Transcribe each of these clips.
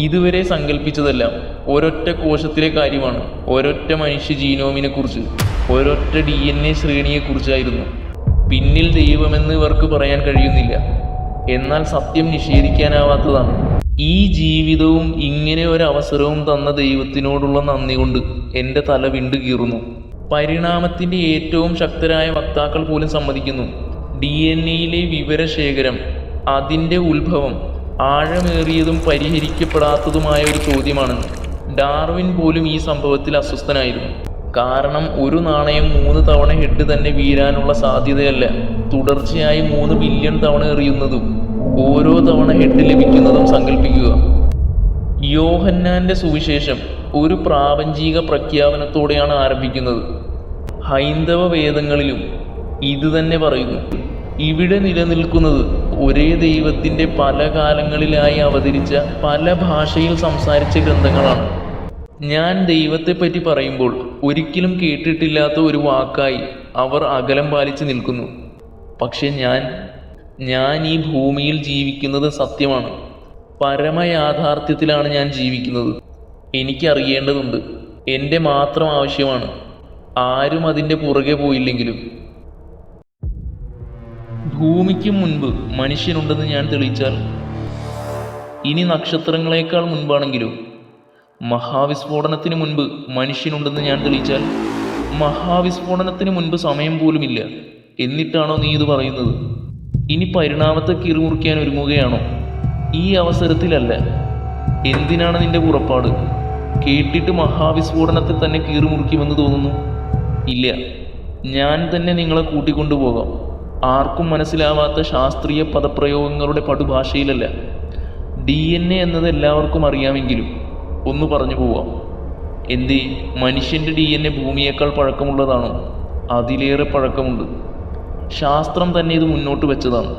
ഇതുവരെ സങ്കല്പിച്ചതെല്ലാം ഒരൊറ്റ കോശത്തിലെ കാര്യമാണ്, ഒരൊറ്റ മനുഷ്യ ജീനോമിനെ കുറിച്ച്, ഒരൊറ്റ DNA ശ്രേണിയെക്കുറിച്ചായിരുന്നു. പിന്നിൽ ദൈവമെന്ന് ഇവർക്ക് പറയാൻ കഴിയുന്നില്ല. എന്നാൽ സത്യം നിഷേധിക്കാനാവാത്തതാണ്. ഈ ജീവിതവും ഇങ്ങനെ ഒരു അവസരവും തന്ന ദൈവത്തിനോടുള്ള നന്ദി കൊണ്ട് എൻ്റെ തല വിണ്ടു കീറുന്നു. പരിണാമത്തിൻ്റെ ഏറ്റവും ശക്തരായ വക്താക്കൾ പോലും സമ്മതിക്കുന്നു, DNA വിവരശേഖരം, അതിൻ്റെ ഉത്ഭവം ആഴമേറിയതും പരിഹരിക്കപ്പെടാത്തതുമായ ഒരു ചോദ്യമാണെന്ന്. ഡാർവിൻ പോലും ഈ സംഭവത്തിൽ അസ്വസ്ഥനായിരുന്നു. കാരണം ഒരു നാണയം 3 തവണ ഹെഡ് തന്നെ വീഴാനുള്ള സാധ്യതയല്ല, തുടർച്ചയായി 3 ബില്യൺ തവണ എറിയുന്നതും ഓരോ തവണ ഹെഡ് ലഭിക്കുന്നതും സങ്കല്പിക്കുക. യോഹന്നാന്റെ സുവിശേഷം ഒരു പ്രാപഞ്ചിക പ്രഖ്യാപനത്തോടെയാണ് ആരംഭിക്കുന്നത്. ഹൈന്ദവ വേദങ്ങളിലും ഇത് തന്നെ പറയുന്നു. ഇവിടെ നിലനിൽക്കുന്നത് ഒരേ ദൈവത്തിൻ്റെ പല കാലങ്ങളിലായി അവതരിച്ച, പല ഭാഷയിൽ സംസാരിച്ച ഗ്രന്ഥങ്ങളാണ്. ഞാൻ ദൈവത്തെപ്പറ്റി പറയുമ്പോൾ ഒരിക്കലും കേട്ടിട്ടില്ലാത്ത ഒരു വാക്കായി അവർ അകലം പാലിച്ച് നിൽക്കുന്നു. പക്ഷെ ഞാൻ ഈ ഭൂമിയിൽ ജീവിക്കുന്നത് സത്യമാണ്. പരമയാഥാർത്ഥ്യത്തിലാണ് ഞാൻ ജീവിക്കുന്നത്. എനിക്കറിയേണ്ടതുണ്ട്. എൻ്റെ മാത്രം ആവശ്യമാണ്. ആരും അതിൻ്റെ പുറകെ പോയില്ലെങ്കിലും. ഭൂമിക്ക് മുൻപ് മനുഷ്യനുണ്ടെന്ന് ഞാൻ തെളിയിച്ചാൽ, ഇനി നക്ഷത്രങ്ങളെക്കാൾ മുൻപാണെങ്കിലും മഹാവിസ്ഫോടനത്തിന് മുൻപ് മനുഷ്യനുണ്ടെന്ന് ഞാൻ തെളിയിച്ചാൽ, മഹാവിസ്ഫോടനത്തിന് മുൻപ് സമയം പോലുമില്ല. എന്നിട്ടാണോ നീ ഇത് പറയുന്നത്? ഇനി പരിണാമത്തെ കീറിമുറിക്കാൻ ഒരുങ്ങുകയാണോ? ഈ അവസരത്തിലല്ല. എന്തിനാണ് നിന്റെ പുറപ്പാട്? കേട്ടിട്ട് മഹാവിസ്ഫോടനത്തെ തന്നെ കീറിമുറിക്കുമെന്ന് തോന്നുന്നു. ഇല്ല, ഞാൻ തന്നെ നിങ്ങളെ കൂട്ടിക്കൊണ്ടുപോകാം. ആർക്കും മനസ്സിലാവാത്ത ശാസ്ത്രീയ പദപ്രയോഗങ്ങളുടെ പടുഭാഷയിലല്ല. DNA എന്നത് എല്ലാവർക്കും അറിയാമെങ്കിലും ഒന്ന് പറഞ്ഞു പോവാം. എന്തേ, മനുഷ്യൻ്റെ DNA ഭൂമിയേക്കാൾ പഴക്കമുള്ളതാണോ? അതിലേറെ പഴക്കമുണ്ട്. ശാസ്ത്രം തന്നെ ഇത് മുന്നോട്ട് വെച്ചതാണ്.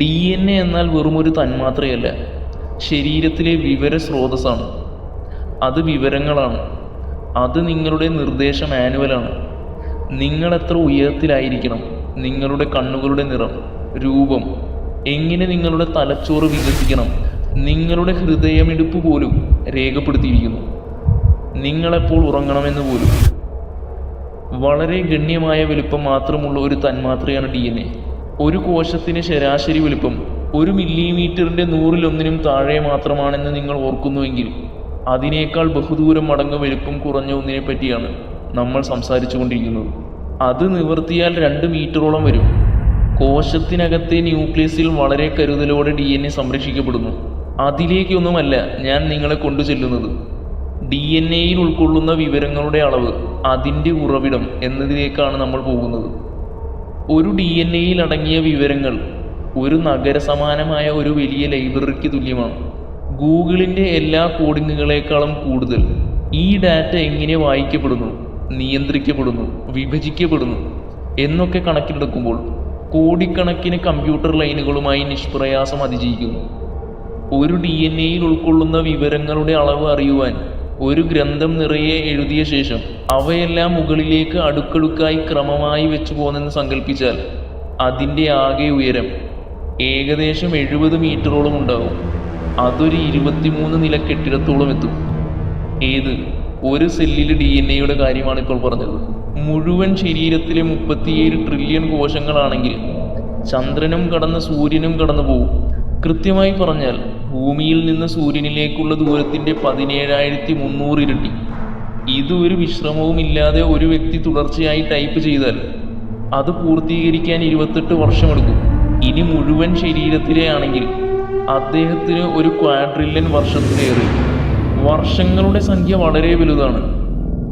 DNA എന്നാൽ വെറുമൊരു തന്മാത്രയല്ല, ശരീരത്തിലെ വിവര സ്രോതസ്സാണ്. അത് വിവരങ്ങളാണ്. അത് നിങ്ങളുടെ നിർദ്ദേശ മാനുവലാണ്. നിങ്ങൾ എത്ര ഉയരത്തിലായിരിക്കണം, നിങ്ങളുടെ കണ്ണുകളുടെ നിറം, രൂപം, എങ്ങനെ നിങ്ങളുടെ തലച്ചോറ് വികസിക്കണം, നിങ്ങളുടെ ഹൃദയമിടിപ്പ് പോലും രേഖപ്പെടുത്തിയിരിക്കുന്നു. നിങ്ങളെപ്പോൾ ഉറങ്ങണമെന്ന് പോലും. വളരെ ഗണ്യമായ വലുപ്പം മാത്രമുള്ള ഒരു തന്മാത്രയാണ് DNA. ഒരു കോശത്തിന് ശരാശരി വലുപ്പം 1 മില്ലിമീറ്ററിൻ്റെ 100-1 താഴെ മാത്രമാണെന്ന് നിങ്ങൾ ഓർക്കുന്നുവെങ്കിൽ, അതിനേക്കാൾ ബഹുദൂരം മടങ്ങ് വലുപ്പം കുറഞ്ഞ ഒന്നിനെ പറ്റിയാണ് നമ്മൾ സംസാരിച്ചു കൊണ്ടിരിക്കുന്നത്. അത് നിവർത്തിയാൽ 2 മീറ്ററോളം വരും. കോശത്തിനകത്തെ ന്യൂക്ലിയസിൽ വളരെ കരുതലോടെ DNA സംരക്ഷിക്കപ്പെടുന്നു. അതിലേക്കൊന്നുമല്ല ഞാൻ നിങ്ങളെ കൊണ്ടു ചെല്ലുന്നത്. DNA-യിൽ ഉൾക്കൊള്ളുന്ന വിവരങ്ങളുടെ അളവ്, അതിൻ്റെ ഉറവിടം എന്നതിലേക്കാണ് നമ്മൾ പോകുന്നത്. ഒരു DNA-യിൽ അടങ്ങിയ വിവരങ്ങൾ ഒരു നഗര സമാനമായ ഒരു വലിയ ലൈബ്രറിക്ക് തുല്യമാണ്. ഗൂഗിളിൻ്റെ എല്ലാ കോഡിങ്ങുകളെക്കാളും കൂടുതൽ. ഈ ഡാറ്റ എങ്ങനെ വായിക്കപ്പെടുന്നു, നിയന്ത്രിക്കപ്പെടുന്നു, വിഭജിക്കപ്പെടുന്നു എന്നൊക്കെ കണക്കിലെടുക്കുമ്പോൾ കോടിക്കണക്കിന് കമ്പ്യൂട്ടർ ലൈനുകളുമായി നിഷ്പ്രയാസം അതിജീവിക്കുന്നു. ഒരു DNA-യിൽ ഉൾക്കൊള്ളുന്ന വിവരങ്ങളുടെ അളവ് അറിയുവാൻ ഒരു ഗ്രന്ഥം നിറയെ എഴുതിയ ശേഷം അവയെല്ലാം മുകളിലേക്ക് അടുക്കടുക്കായി ക്രമമായി വെച്ചു പോന്നെന്ന് സങ്കല്പിച്ചാൽ, അതിൻ്റെ ആകെ ഉയരം ഏകദേശം 70 മീറ്ററോളം ഉണ്ടാകും. അതൊരു 23 നില കെട്ടിടത്തോളം എത്തും. ഏത് ഒരു സെല്ലിലെ DNA-യുടെ കാര്യമാണ് ഇപ്പോൾ പറഞ്ഞത്. മുഴുവൻ ശരീരത്തിലെ 37 ട്രില്യൺ കോശങ്ങളാണെങ്കിൽ ചന്ദ്രനും കടന്ന് സൂര്യനും കടന്നു പോകും. കൃത്യമായി പറഞ്ഞാൽ ഭൂമിയിൽ നിന്ന് സൂര്യനിലേക്കുള്ള ദൂരത്തിൻ്റെ 17,300 ഇരട്ടി. ഇത് ഒരു വിശ്രമവുമില്ലാതെ ഒരു വ്യക്തി തുടർച്ചയായി ടൈപ്പ് ചെയ്താൽ അത് പൂർത്തീകരിക്കാൻ 28 വർഷമെടുക്കും. ഇനി മുഴുവൻ ശരീരത്തിലെ ആണെങ്കിൽ അദ്ദേഹത്തിന് ഒരു ക്വാഡ്രില്യൺ വർഷത്തിലേറെ. വർഷങ്ങളുടെ സംഖ്യ വളരെ വലുതാണ്.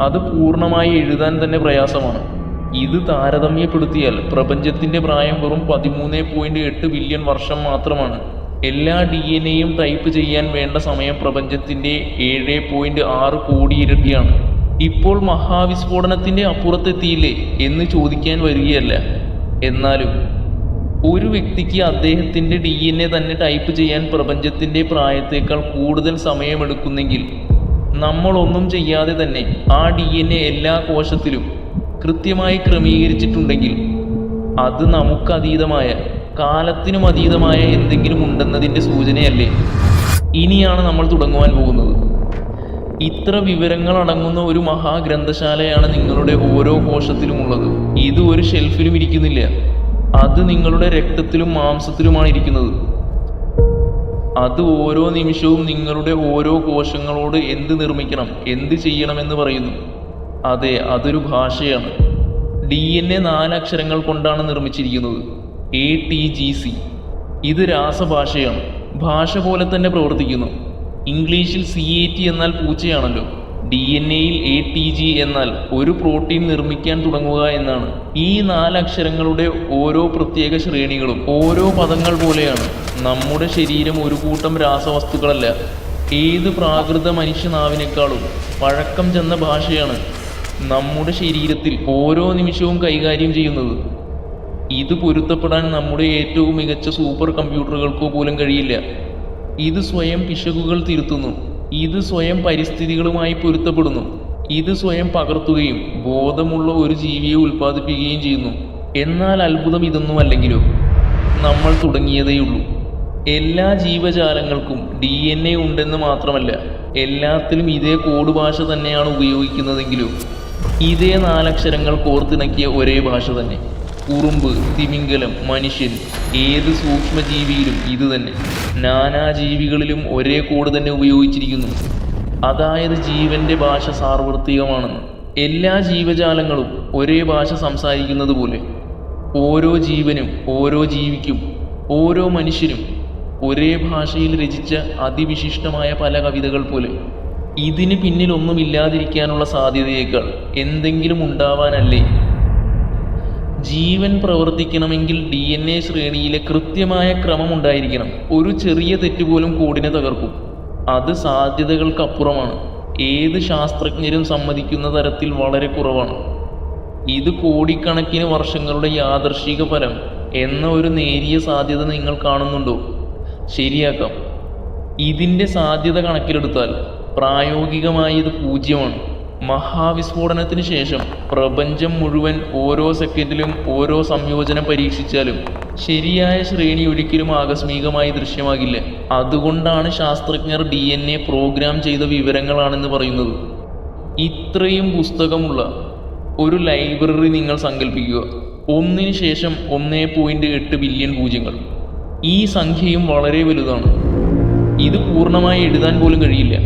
അത് പൂർണ്ണമായി എഴുതാൻ തന്നെ പ്രയാസമാണ്. ഇത് താരതമ്യപ്പെടുത്തിയാൽ പ്രപഞ്ചത്തിൻ്റെ പ്രായം വെറും 13.8 ബില്യൺ വർഷം മാത്രമാണ്. എല്ലാ DNA-യും ടൈപ്പ് ചെയ്യാൻ വേണ്ട സമയം പ്രപഞ്ചത്തിൻ്റെ 7.6 കോടി ഇരട്ടിയാണ്. ഇപ്പോൾ മഹാവിസ്ഫോടനത്തിൻ്റെ അപ്പുറത്തെത്തിയില്ലേ എന്ന് ചോദിക്കാൻ വരികയല്ല. എന്നാലും ഒരു വ്യക്തിക്ക് അദ്ദേഹത്തിൻ്റെ DNA തന്നെ ടൈപ്പ് ചെയ്യാൻ പ്രപഞ്ചത്തിൻ്റെ പ്രായത്തേക്കാൾ കൂടുതൽ സമയമെടുക്കുന്നെങ്കിൽ, നമ്മളൊന്നും ചെയ്യാതെ തന്നെ ആ DNA എല്ലാ കോശത്തിലും കൃത്യമായി ക്രമീകരിച്ചിട്ടുണ്ടെങ്കിൽ, അത് നമുക്കതീതമായ, കാലത്തിനും അതീതമായ എന്തെങ്കിലും ഉണ്ടെന്നതിൻ്റെ സൂചനയല്ലേ? ഇനിയാണ് നമ്മൾ തുടങ്ങുവാൻ പോകുന്നത്. ഇത്ര വിവരങ്ങൾ അടങ്ങുന്ന ഒരു മഹാഗ്രന്ഥശാലയാണ് നിങ്ങളുടെ ഓരോ കോശത്തിലുമുള്ളത്. ഇത് ഒരു ഷെൽഫിലും ഇരിക്കുന്നില്ല, അത് നിങ്ങളുടെ രക്തത്തിലും മാംസത്തിലുമാണ് ഇരിക്കുന്നത്. അത് ഓരോ നിമിഷവും നിങ്ങളുടെ ഓരോ കോശങ്ങളോട് എന്ത് നിർമ്മിക്കണം, എന്ത് ചെയ്യണമെന്ന് പറയുന്നു. അതെ, അതൊരു ഭാഷയാണ്. DNA 4 അക്ഷരങ്ങൾ കൊണ്ടാണ് നിർമ്മിച്ചിരിക്കുന്നത്. ATGC. ഇത് രാസഭാഷയാണ്. ഭാഷ പോലെ തന്നെ പ്രവർത്തിക്കുന്നു. ഇംഗ്ലീഷിൽ CAT എന്നാൽ പൂച്ചയാണല്ലോ. DNA-യിൽ ATG എന്നാൽ ഒരു പ്രോട്ടീൻ നിർമ്മിക്കാൻ തുടങ്ങുക എന്നാണ്. ഈ 4 അക്ഷരങ്ങളുടെ ഓരോ പ്രത്യേക ശ്രേണികളും ഓരോ പദങ്ങൾ പോലെയാണ്. നമ്മുടെ ശരീരം ഒരു കൂട്ടം രാസവസ്തുക്കളല്ല, ഏത് പ്രാകൃത മനുഷ്യനാവിനേക്കാളും പഴക്കം ചെന്ന ഭാഷയാണ് നമ്മുടെ ശരീരത്തിൽ ഓരോ നിമിഷവും കൈകാര്യം ചെയ്യുന്നത്. ഇത് പൊരുത്തപ്പെടാൻ നമ്മുടെ ഏറ്റവും മികച്ച സൂപ്പർ കമ്പ്യൂട്ടറുകൾക്കോ പോലും കഴിയില്ല. ഇത് സ്വയം പിശകുകൾ തിരുത്തുന്നു. ഇത് സ്വയം പരിസ്ഥിതികളുമായി പൊരുത്തപ്പെടുന്നു. ഇത് സ്വയം പകർത്തുകയും ബോധമുള്ള ഒരു ജീവിയെ ഉൽപ്പാദിപ്പിക്കുകയും ചെയ്യുന്നു. എന്നാൽ അത്ഭുതം ഇതൊന്നുമല്ലെങ്കിലോ, നമ്മൾ തുടങ്ങിയതേയുള്ളൂ. എല്ലാ ജീവജാലങ്ങൾക്കും DNA ഉണ്ടെന്ന് മാത്രമല്ല, എല്ലാത്തിലും ഇതേ കോഡ് ഭാഷ തന്നെയാണ് ഉപയോഗിക്കുന്നതെങ്കിലോ, ഇതേ 4 അക്ഷരങ്ങൾ കോർത്തിണക്കിയ ഒരേ ഭാഷ തന്നെ. ഉറുമ്പ്, തിമിംഗലം, മനുഷ്യൻ, ഏത് സൂക്ഷ്മജീവിയിലും ഇത് തന്നെ. നാനാജീവികളിലും ഒരേ കോഡ് തന്നെ ഉപയോഗിച്ചിരിക്കുന്നു. അതായത് ജീവന്റെ ഭാഷ സാർവത്രികമാണെന്ന്. എല്ലാ ജീവജാലങ്ങളും ഒരേ ഭാഷ സംസാരിക്കുന്നത് പോലെ ഓരോ ജീവനും, ഓരോ ജീവിക്കും, ഓരോ മനുഷ്യനും ഒരേ ഭാഷയിൽ രചിച്ച അതിവിശിഷ്ടമായ പല കവിതകൾ പോലെ. ഇതിന് പിന്നിലൊന്നുമില്ലാതിരിക്കാനുള്ള സാധ്യതയേക്കാൾ എന്തെങ്കിലും ഉണ്ടാവാനല്ലേ? ജീവൻ പ്രവർത്തിക്കണമെങ്കിൽ DNA ശ്രേണിയിലെ കൃത്യമായ ക്രമം ഉണ്ടായിരിക്കണം. ഒരു ചെറിയ തെറ്റുപോലും കോഡിനെ തകർക്കും. അത് സാധ്യതകൾക്കപ്പുറമാണ്. ഏത് ശാസ്ത്രജ്ഞരും സമ്മതിക്കുന്ന തരത്തിൽ വളരെ കുറവാണ്. ഇത് കോടിക്കണക്കിന് വർഷങ്ങളുടെ യാദൃശ്ചിക ഫലം എന്ന ഒരു നേരിയ സാധ്യത നിങ്ങൾ കാണുന്നുണ്ടോ? ശരിയാക്കാം. ഇതിൻ്റെ സാധ്യത കണക്കിലെടുത്താൽ പ്രായോഗികമായി ഇത് 0ആണ്. മഹാവിസ്ഫോടനത്തിന് ശേഷം പ്രപഞ്ചം മുഴുവൻ ഓരോ സെക്കൻഡിലും ഓരോ സംയോജനം പരീക്ഷിച്ചാലും ശരിയായ ശ്രേണി ഒരിക്കലും ആകസ്മികമായി ദൃശ്യമാകില്ല. അതുകൊണ്ടാണ് ശാസ്ത്രജ്ഞർ DNA പ്രോഗ്രാം ചെയ്ത വിവരങ്ങളാണെന്ന് പറയുന്നത്. ഇത്രയും പുസ്തകമുള്ള ഒരു ലൈബ്രറി നിങ്ങൾ സങ്കല്പിക്കുക. ഒന്നിന് ശേഷം 1.8 ബില്യൺ പൂജ്യങ്ങൾ. ഈ സംഖ്യയും വളരെ വലുതാണ്. ഇത് പൂർണ്ണമായി എഴുതാൻ പോലും കഴിയില്ല.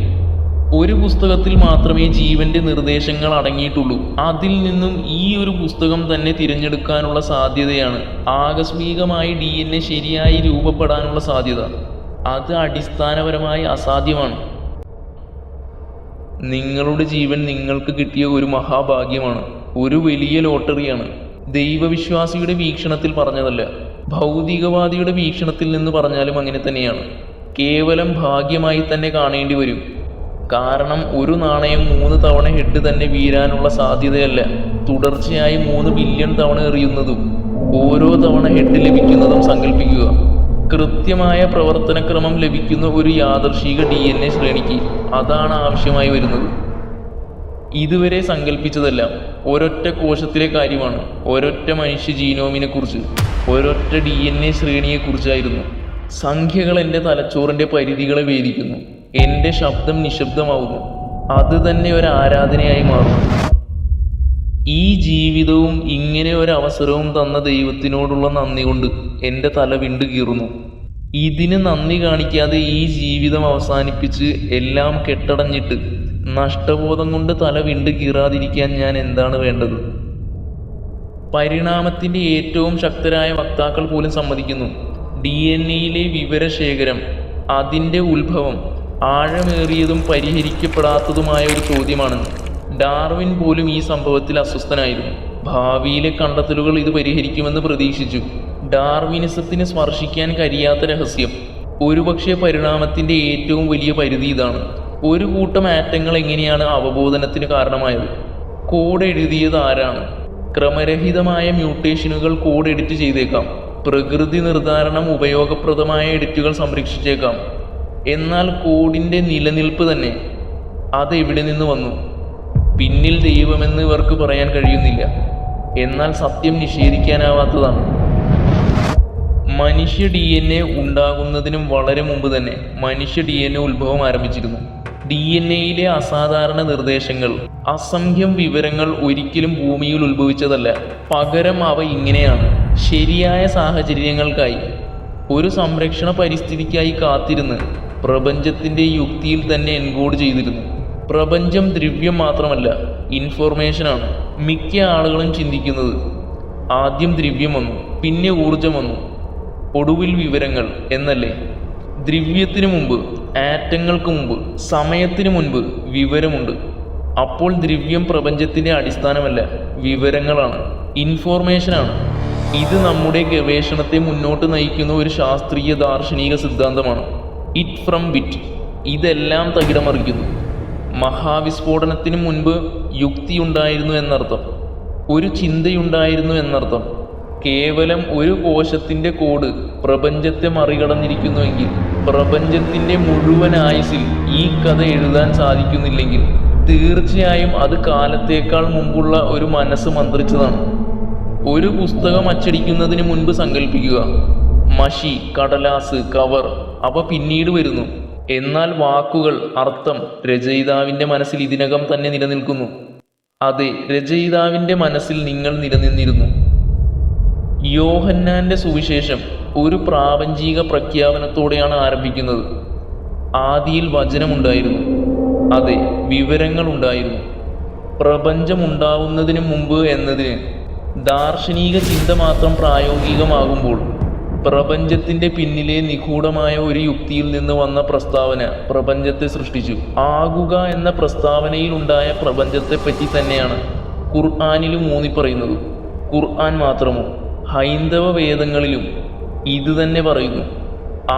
ഒരു പുസ്തകത്തിൽ മാത്രമേ ജീവന്റെ നിർദ്ദേശങ്ങൾ അടങ്ങിയിട്ടുള്ളൂ. അതിൽ നിന്നും ഈ ഒരു പുസ്തകം തന്നെ തിരഞ്ഞെടുക്കാനുള്ള സാധ്യതയാണ് ആകസ്മികമായി DNA ശരിയായി രൂപപ്പെടാനുള്ള സാധ്യത. അത് അടിസ്ഥാനപരമായി അസാധ്യമാണ്. നിങ്ങളുടെ ജീവൻ നിങ്ങൾക്ക് കിട്ടിയ ഒരു മഹാഭാഗ്യമാണ്, ഒരു വലിയ ലോട്ടറിയാണ്. ദൈവവിശ്വാസിയുടെ വീക്ഷണത്തിൽ പറഞ്ഞതല്ല, ഭൗതികവാദിയുടെ വീക്ഷണത്തിൽ നിന്ന് പറഞ്ഞാലും അങ്ങനെ തന്നെയാണ്. കേവലം ഭാഗ്യമായി തന്നെ കാണേണ്ടി വരും. കാരണം ഒരു നാണയം 3 തവണ ഹെഡ് തന്നെ വീഴാനുള്ള സാധ്യതയല്ല, തുടർച്ചയായി 3 ബില്യൺ തവണ എറിയുന്നതും ഓരോ തവണ ഹെഡ് ലഭിക്കുന്നതും സങ്കല്പിക്കുക. കൃത്യമായ പ്രവർത്തനക്രമം ലഭിക്കുന്ന ഒരു യാദൃശ്ചിക DNA ശ്രേണിക്ക് അതാണ് ആവശ്യമായി വരുന്നത്. ഇതുവരെ സങ്കല്പിച്ചതെല്ലാം ഒരൊറ്റ കോശത്തിലെ കാര്യമാണ്. ഒരൊറ്റ മനുഷ്യ ജീനോമിനെ കുറിച്ച്, ഒരൊറ്റ DNA ശ്രേണിയെക്കുറിച്ചായിരുന്നു. സംഖ്യകൾ എൻ്റെ തലച്ചോറിൻ്റെ പരിധികളെ ഭേദിക്കുന്നു. എൻ്റെ ശബ്ദം നിശബ്ദമാവുന്നു. അത് തന്നെ ഒരു ആരാധനയായി മാറുന്നു. ഈ ജീവിതവും ഇങ്ങനെ ഒരു അവസരവും തന്ന ദൈവത്തിനോടുള്ള നന്ദി കൊണ്ട് എൻ്റെ തല വിണ്ടു കീറുന്നു. ഇതിന് നന്ദി കാണിക്കാതെ ഈ ജീവിതം അവസാനിപ്പിച്ച് എല്ലാം കെട്ടടഞ്ഞിട്ട് നഷ്ടബോധം കൊണ്ട് തല വിണ്ടു കീറാതിരിക്കാൻ ഞാൻ എന്താണ് വേണ്ടത്? പരിണാമത്തിൻ്റെ ഏറ്റവും ശക്തരായ വക്താക്കൾ പോലും സമ്മതിക്കുന്നു, DNA-യിലെ വിവരശേഖരം, അതിൻ്റെ ഉത്ഭവം ആഴമേറിയതും പരിഹരിക്കപ്പെടാത്തതുമായ ഒരു ചോദ്യമാണെന്ന്. ഡാർവിൻ പോലും ഈ സംഭവത്തിൽ അസ്വസ്ഥനായിരുന്നു. ഭാവിയിലെ കണ്ടെത്തലുകൾ ഇത് പരിഹരിക്കുമെന്ന് പ്രതീക്ഷിച്ചു. ഡാർവിനിസത്തിന് സ്പർശിക്കാൻ കഴിയാത്ത രഹസ്യം, ഒരുപക്ഷെ പരിണാമത്തിൻ്റെ ഏറ്റവും വലിയ പരിധി ഇതാണ്. ഒരു കൂട്ടം ആറ്റങ്ങൾ എങ്ങനെയാണ് അവബോധനത്തിന് കാരണമായത്? കോഡ് എഴുതിയത് ആരാണ്? ക്രമരഹിതമായ മ്യൂട്ടേഷനുകൾ കോഡ് എഡിറ്റ് ചെയ്തേക്കാം. പ്രകൃതി നിർദ്ധാരണം ഉപയോഗപ്രദമായ എഡിറ്റുകൾ സംരക്ഷിച്ചേക്കാം. എന്നാൽ കോഡിൻ്റെ നിലനിൽപ്പ് തന്നെ, അത് എവിടെ നിന്ന് വന്നു? പിന്നിൽ ദൈവമെന്ന് ഇവർക്ക് പറയാൻ കഴിയുന്നില്ല. എന്നാൽ സത്യം നിഷേധിക്കാനാവാത്തതാണ്. മനുഷ്യ DNA ഉണ്ടാകുന്നതിനും വളരെ മുമ്പ് തന്നെ മനുഷ്യ DNA ഉത്ഭവം ആരംഭിച്ചിരുന്നു. DNA അസാധാരണ നിർദ്ദേശങ്ങൾ, അസംഖ്യം വിവരങ്ങൾ ഒരിക്കലും ഭൂമിയിൽ ഉത്ഭവിച്ചതല്ല. പകരം അവ ഇങ്ങനെയാണ്: ശരിയായ സാഹചര്യങ്ങൾക്കായി, ഒരു സംരക്ഷണ പരിസ്ഥിതിക്കായി കാത്തിരുന്ന് പ്രപഞ്ചത്തിൻ്റെ യുക്തിയിൽ തന്നെ എൻകോഡ് ചെയ്തിരുന്നു. പ്രപഞ്ചം ദ്രവ്യം മാത്രമല്ല, ഇൻഫോർമേഷനാണ്. മിക്ക ആളുകളും ചിന്തിക്കുന്നത് ആദ്യം ദ്രവ്യം വന്നു, പിന്നെ ഊർജം വന്നു, ഒടുവിൽ വിവരങ്ങൾ എന്നല്ലേ? ദ്രവ്യത്തിനു മുമ്പ്, ആറ്റങ്ങൾക്ക് മുമ്പ്, സമയത്തിനു മുൻപ് വിവരമുണ്ട്. അപ്പോൾ ദ്രവ്യം പ്രപഞ്ചത്തിൻ്റെ അടിസ്ഥാനമല്ല, വിവരങ്ങളാണ്, ഇൻഫോർമേഷനാണ്. ഇത് നമ്മുടെ ഗവേഷണത്തെ മുന്നോട്ട് നയിക്കുന്ന ഒരു ശാസ്ത്രീയ ദാർശനിക സിദ്ധാന്തമാണ്. ഇറ്റ് ഫ്രം വിറ്റ്. ഇതെല്ലാം തകിടമറിക്കുന്നു. മഹാവിസ്ഫോടനത്തിന് മുൻപ് യുക്തിയുണ്ടായിരുന്നു എന്നർത്ഥം, ഒരു ചിന്തയുണ്ടായിരുന്നു എന്നർത്ഥം. കേവലം ഒരു കോശത്തിൻ്റെ കോഡ് പ്രപഞ്ചത്തെ മറികടന്നിരിക്കുന്നുവെങ്കിൽ, പ്രപഞ്ചത്തിൻ്റെ മുഴുവൻ ആയുസ്സിൽ ഈ കഥ എഴുതാൻ സാധിക്കുന്നില്ലെങ്കിൽ, തീർച്ചയായും അത് കാലത്തേക്കാൾ മുമ്പുള്ള ഒരു മനസ്സ് മന്ത്രിച്ചതാണ്. ഒരു പുസ്തകം അച്ചടിക്കുന്നതിന് മുൻപ് സങ്കല്പിക്കുക, മഷി, കടലാസ്, കവർ, അവ പിന്നീട് വരുന്നു. എന്നാൽ വാക്കുകൾ, അർത്ഥം രചയിതാവിൻ്റെ മനസ്സിൽ ഇതിനകം തന്നെ നിലനിൽക്കുന്നു. അതെ, രചയിതാവിൻ്റെ മനസ്സിൽ നിങ്ങൾ നിലനിന്നിരുന്നു. യോഹന്നാന്റെ സുവിശേഷം ഒരു പ്രാപഞ്ചിക പ്രഖ്യാപനത്തോടെയാണ് ആരംഭിക്കുന്നത്. ആദിയിൽ വചനമുണ്ടായിരുന്നു. അതെ, വിവരങ്ങൾ ഉണ്ടായിരുന്നു. പ്രപഞ്ചമുണ്ടാവുന്നതിന് മുമ്പ് എന്നതിന് ദാർശനിക ചിന്ത മാത്രം പ്രായോഗികമാകുമ്പോൾ, പ്രപഞ്ചത്തിൻ്റെ പിന്നിലെ നിഗൂഢമായ ഒരു യുക്തിയിൽ നിന്ന് വന്ന പ്രസ്താവന പ്രപഞ്ചത്തെ സൃഷ്ടിച്ചു. ആകുക എന്ന പ്രസ്താവനയിലുണ്ടായ പ്രപഞ്ചത്തെപ്പറ്റി തന്നെയാണ് ഖുർആനിലും ഊന്നിപ്പറയുന്നത്. ഖുർആൻ മാത്രമോ, ഹൈന്ദവ വേദങ്ങളിലും ഇത് തന്നെ പറയുന്നു.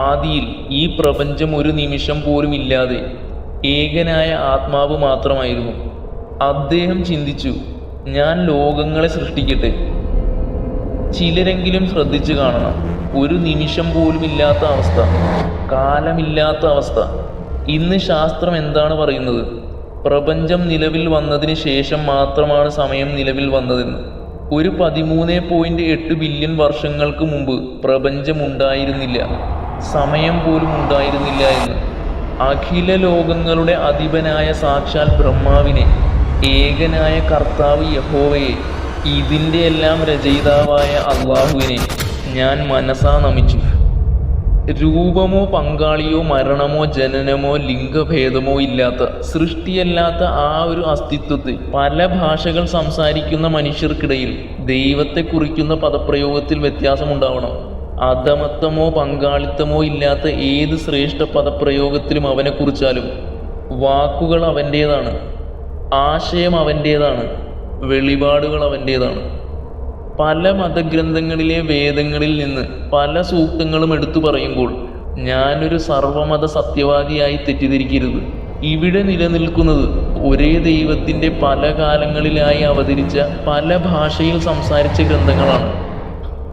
ആദിയിൽ ഈ പ്രപഞ്ചം ഒരു നിമിഷം പോലും ഇല്ലാതെ ഏകനായ ആത്മാവ് മാത്രമായിരുന്നു. അദ്ദേഹം ചിന്തിച്ചു, ഞാൻ ലോകങ്ങളെ സൃഷ്ടിക്കട്ടെ. ചിലരെങ്കിലും ശ്രദ്ധിച്ചു കാണണം, ഒരു നിമിഷം പോലും ഇല്ലാത്ത അവസ്ഥ, കാലമില്ലാത്ത അവസ്ഥ. ഇന്ന് ശാസ്ത്രം എന്താണ് പറയുന്നത്? പ്രപഞ്ചം നിലവിൽ വന്നതിന് ശേഷം മാത്രമാണ് സമയം നിലവിൽ വന്നതെന്ന്. ഒരു 13.8 ബില്യൺ വർഷങ്ങൾക്ക് മുമ്പ് പ്രപഞ്ചമുണ്ടായിരുന്നില്ല, സമയം പോലും ഉണ്ടായിരുന്നില്ല എന്ന്. അഖില ലോകങ്ങളുടെ അധിപനായ സാക്ഷാൽ ബ്രഹ്മാവിനെ, ഏകനായ കർത്താവ് യഹോവയെ, ഇതിൻ്റെ എല്ലാം രചയിതാവായ അള്ളാഹുവിനെ ഞാൻ മനസാ നമിച്ചു. രൂപമോ പങ്കാളിയോ മരണമോ ജനനമോ ലിംഗഭേദമോ ഇല്ലാത്ത, സൃഷ്ടിയല്ലാത്ത ആ ഒരു അസ്തിത്വത്തെ പല ഭാഷകൾ സംസാരിക്കുന്ന മനുഷ്യർക്കിടയിൽ ദൈവത്തെ കുറിക്കുന്ന പദപ്രയോഗത്തിൽ വ്യത്യാസമുണ്ടാവണം. അധമത്വമോ പങ്കാളിത്തമോ ഇല്ലാത്ത ഏത് ശ്രേഷ്ഠ പദപ്രയോഗത്തിലും അവനെ കുറിച്ചാലും വാക്കുകൾ അവൻ്റേതാണ്, ആശയം അവൻ്റേതാണ്, വെളിപാടുകൾ അവൻ്റേതാണ്. പല മതഗ്രന്ഥങ്ങളിലെ വേദങ്ങളിൽ നിന്ന് പല സൂക്തങ്ങളും എടുത്തു പറയുമ്പോൾ ഞാനൊരു സർവമത സത്യവാദിയായി തെറ്റിദ്ധരിക്കരുത്. ഇവിടെ നിലനിൽക്കുന്നത് ഒരേ ദൈവത്തിൻ്റെ പല കാലങ്ങളിലായി അവതരിച്ച, പല ഭാഷയിൽ സംസാരിച്ച ഗ്രന്ഥങ്ങളാണ്.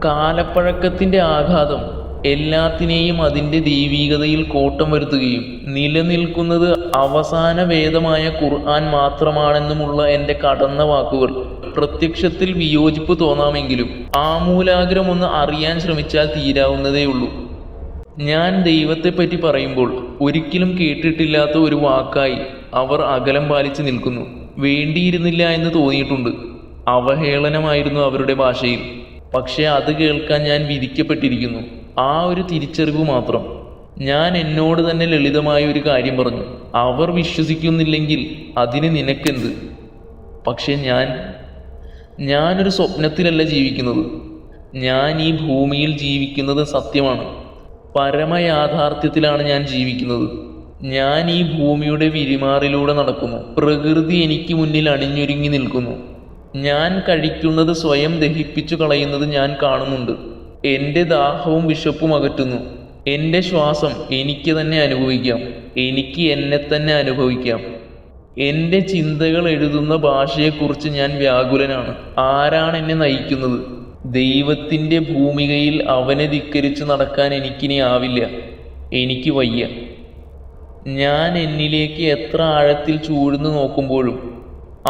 കാലപ്പഴക്കത്തിൻ്റെ ആഘാതം എല്ലാത്തിനെയും അതിൻ്റെ ദൈവീകതയിൽ കോട്ടം വരുത്തുകയും നിലനിൽക്കുന്നത് അവസാന വേദമായ ഖുർആൻ മാത്രമാണെന്നുമുള്ള എൻ്റെ കടന്ന വാക്കുകൾ പ്രത്യക്ഷത്തിൽ വിയോജിപ്പ് തോന്നാമെങ്കിലും ആമൂലാഗ്രം ഒന്ന് അറിയാൻ ശ്രമിച്ചാൽ തീരാവുന്നതേയുള്ളൂ. ഞാൻ ദൈവത്തെപ്പറ്റി പറയുമ്പോൾ ഒരിക്കലും കേട്ടിട്ടില്ലാത്ത ഒരു വാക്കായി അവർ അകലം പാലിച്ച് നിൽക്കുന്നു. വേണ്ടിയിരുന്നില്ല എന്ന് തോന്നിയിട്ടുണ്ട്. അവഹേളനമായിരുന്നു അവരുടെ ഭാഷയിൽ. പക്ഷേ അത് കേൾക്കാൻ ഞാൻ വിധിക്കപ്പെട്ടിരിക്കുന്നു. ആ ഒരു തിരിച്ചറിവ് മാത്രം. ഞാൻ എന്നോട് തന്നെ ലളിതമായ ഒരു കാര്യം പറഞ്ഞു, അവർ വിശ്വസിക്കുന്നില്ലെങ്കിൽ അതിന് നിനക്കെന്ത്? പക്ഷെ ഞാനൊരു സ്വപ്നത്തിലല്ല ജീവിക്കുന്നത്. ഞാൻ ഈ ഭൂമിയിൽ ജീവിക്കുന്നത് സത്യമാണ്. പരമയാഥാർത്ഥ്യത്തിലാണ് ഞാൻ ജീവിക്കുന്നത്. ഞാൻ ഈ ഭൂമിയുടെ വിരിമാറിലൂടെ നടക്കുന്നു. പ്രകൃതി എനിക്ക് മുന്നിൽ അണിഞ്ഞൊരുങ്ങി നിൽക്കുന്നു. ഞാൻ കഴിക്കുന്നത് സ്വയം ദഹിപ്പിച്ചു കളയുന്നത് ഞാൻ കാണുന്നുണ്ട്. എൻ്റെ ദാഹവും വിശപ്പും അകറ്റുന്നു. എൻ്റെ ശ്വാസം എനിക്ക് തന്നെ അനുഭവിക്കാം. എനിക്ക് എന്നെ തന്നെ അനുഭവിക്കാം. എൻ്റെ ചിന്തകൾ എഴുതുന്ന ഭാഷയെക്കുറിച്ച് ഞാൻ വ്യാകുലനാണ്. ആരാണ് എന്നെ നയിക്കുന്നത്? ദൈവത്തിൻ്റെ ഭൂമികയിൽ അവനെ ധിക്കരിച്ച് നടക്കാൻ എനിക്കിനി ആവില്ല. എനിക്ക് വയ്യ. ഞാൻ എന്നിലേക്ക് എത്ര ആഴത്തിൽ ചൂഴ്ന്നു നോക്കുമ്പോഴും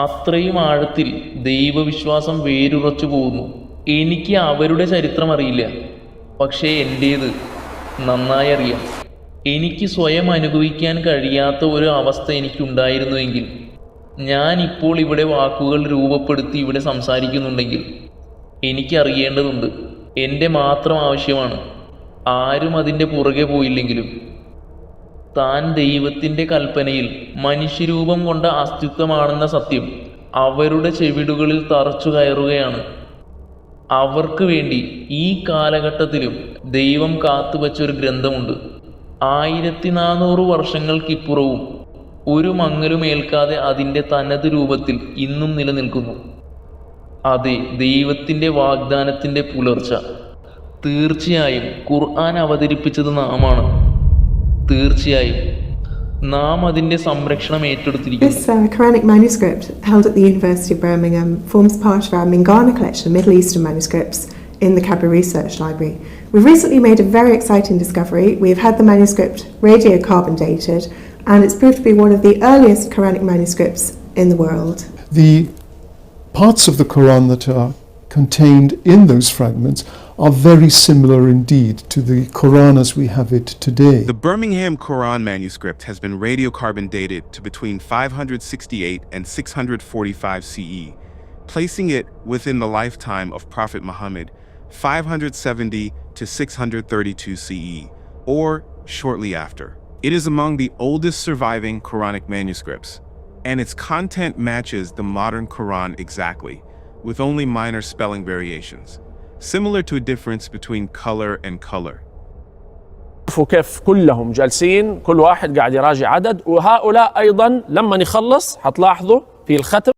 അത്രയും ആഴത്തിൽ ദൈവവിശ്വാസം വേരുറച്ചു പോകുന്നു. എനിക്ക് അവരുടെ ചരിത്രം അറിയില്ല, പക്ഷേ എൻ്റേത് നന്നായി അറിയാം. എനിക്ക് സ്വയം അനുഭവിക്കാൻ കഴിയാത്ത ഒരു അവസ്ഥ എനിക്കുണ്ടായിരുന്നുവെങ്കിൽ, ഞാൻ ഇപ്പോൾ ഇവിടെ വാക്കുകൾ രൂപപ്പെടുത്തി ഇവിടെ സംസാരിക്കുന്നുണ്ടെങ്കിൽ, എനിക്കറിയേണ്ടതുണ്ട്. എൻ്റെ മാത്രം ആവശ്യമാണ്, ആരും അതിൻ്റെ പുറകെ പോയില്ലെങ്കിലും. താൻ ദൈവത്തിൻ്റെ കൽപ്പനയിൽ മനുഷ്യരൂപം കൊണ്ട അസ്തിത്വമാണെന്ന സത്യം അവരുടെ ചെവിടുകളിൽ തറച്ചു കയറുകയാണ്. അവർക്ക് വേണ്ടി ഈ കാലഘട്ടത്തിലും ദൈവം കാത്തുവച്ചൊരു ഗ്രന്ഥമുണ്ട്. 1400 വർഷങ്ങൾക്കിപ്പുറവും ഒരു മങ്ങലും ഏൽക്കാതെ അതിൻ്റെ തനത് രൂപത്തിൽ ഇന്നും നിലനിൽക്കുന്നു. അതെ, ദൈവത്തിൻ്റെ വാഗ്ദാനത്തിൻ്റെ പുലർച്ച. തീർച്ചയായും ഖുർആൻ അവതരിപ്പിച്ചത് നാമാണ്. തീർച്ചയായും നാം അതിൻ്റെ സംരക്ഷണം ഏറ്റെടുത്തിരിക്കുന്നു. This Quranic manuscript held at the University of Birmingham forms part of our Mingana collection of Middle Eastern manuscripts in the Cabra Research Library. We've recently made a very exciting discovery. We've had the manuscript radiocarbon dated, and it's proved to be one of the earliest Quranic manuscripts in the world. The parts of the Quran that are contained in those fragments are very similar indeed to the Quran as we have it today. The Birmingham Quran manuscript has been radiocarbon dated to between 568 and 645 CE, placing it within the lifetime of Prophet Muhammad, 570 to 632 CE, or shortly after. It is among the oldest surviving Quranic manuscripts, and its content matches the modern Quran exactly, with only minor spelling variations, similar to a difference between color and color. كيف كلهم جالسين كل واحد قاعد يراجع عدد، وهؤلاء أيضا لما نخلص حتلاحظوا في الختم